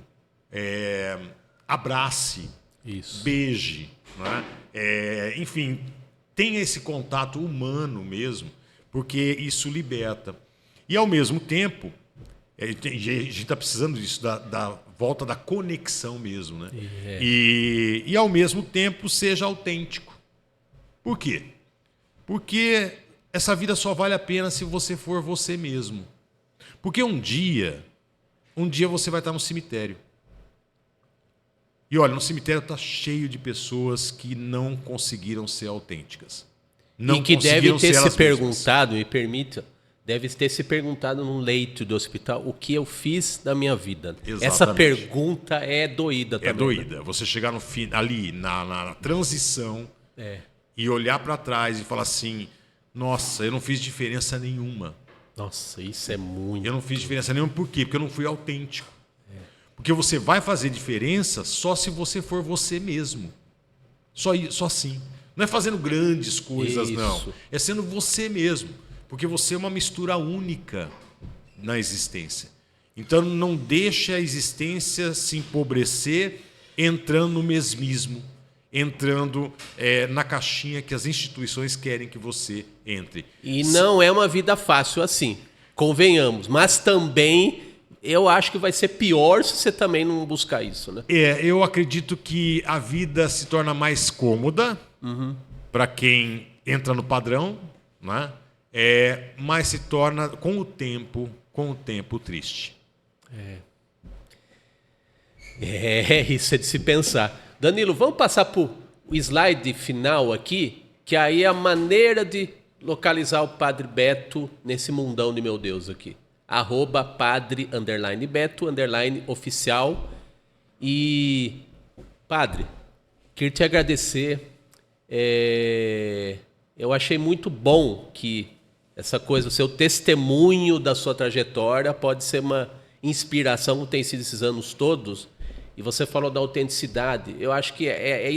abrace, isso. Beije, né? Enfim, tenha esse contato humano mesmo, porque isso liberta. E ao mesmo tempo, a gente está precisando disso, da volta da conexão mesmo, né? E ao mesmo tempo seja autêntico. Por quê? Porque essa vida só vale a pena se você for você mesmo. Porque um dia você vai estar no cemitério. E olha, no cemitério está cheio de pessoas que não conseguiram ser autênticas. Não e que devem ter se perguntado, mesmas. me permita, deve ter se perguntado num leito do hospital o que eu fiz na minha vida. Exatamente. Essa pergunta é doída também. É doída. Né? Você chegar no fim, ali na transição e olhar para trás e falar assim, nossa, eu não fiz diferença nenhuma. Nossa, isso é muito... Eu não fiz diferença nenhuma, por quê? Porque eu não fui autêntico. Porque você vai fazer diferença só se você for você mesmo. Só assim. Não é fazendo grandes coisas, isso. não. É sendo você mesmo. Porque você é uma mistura única na existência. Então não deixe a existência se empobrecer entrando no mesmismo, entrando na caixinha que as instituições querem que você entre. E não é uma vida fácil assim, convenhamos. Mas também eu acho que vai ser pior se você também não buscar isso, né? Eu acredito que a vida se torna mais cômoda para quem entra no padrão, né? Mas se torna, com o tempo triste. Isso é de se pensar. Danilo, vamos passar para o slide final aqui, que aí é a maneira de localizar o Padre Beto nesse mundão de meu Deus aqui. @padre_Beto_oficial. E, Padre, queria te agradecer. Eu achei muito bom que essa coisa, o seu testemunho da sua trajetória pode ser uma inspiração, como tem sido esses anos todos. E você falou da autenticidade. Eu acho que é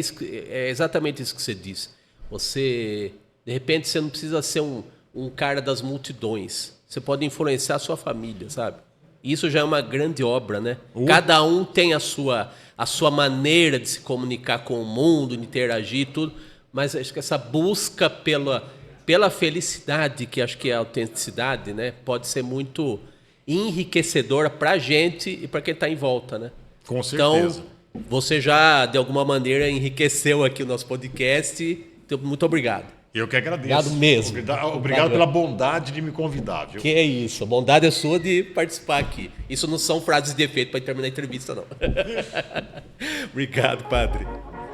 exatamente isso que você disse. Você, de repente, você não precisa ser um cara das multidões. Você pode influenciar a sua família, sabe? Isso já é uma grande obra, né? Cada um tem a sua maneira de se comunicar com o mundo, de interagir e tudo. Mas acho que essa busca pela felicidade, que acho que é a autenticidade, né? Pode ser muito enriquecedora para a gente e para quem está em volta, né? Com certeza. Então, você já, de alguma maneira, enriqueceu aqui o nosso podcast. Então, muito obrigado. Eu que agradeço. Obrigado mesmo. Obrigado pela bondade de me convidar. Viu? Que é isso. A bondade é sua de participar aqui. Isso não são frases de efeito para terminar a entrevista, não. Obrigado, Padre.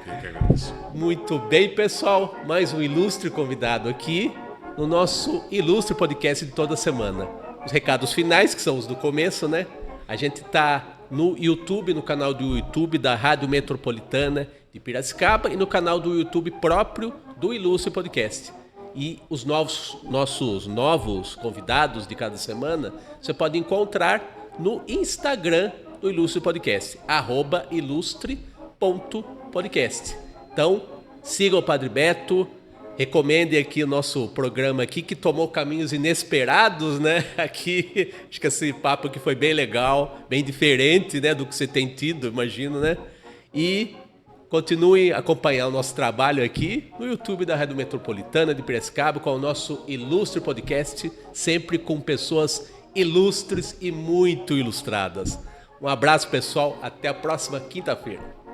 Eu que agradeço. Muito bem, pessoal. Mais um ilustre convidado aqui no nosso ilustre podcast de toda semana. Os recados finais, que são os do começo, né? A gente está no YouTube, no canal do YouTube da Rádio Metropolitana de Piracicaba e no canal do YouTube próprio do Ilustre Podcast. E os nossos novos convidados de cada semana você pode encontrar no Instagram do Ilustre Podcast, @ilustre.podcast. Então, siga o Padre Beto, recomende aqui o nosso programa aqui, que tomou caminhos inesperados, né? Aqui, acho que esse papo aqui foi bem legal, bem diferente, né, do que você tem tido, imagino, né? E continue a acompanhar o nosso trabalho aqui no YouTube da Rádio Metropolitana de Piracicaba, com o nosso Ilustre Podcast, sempre com pessoas ilustres e muito ilustradas. Um abraço, pessoal. Até a próxima quinta-feira.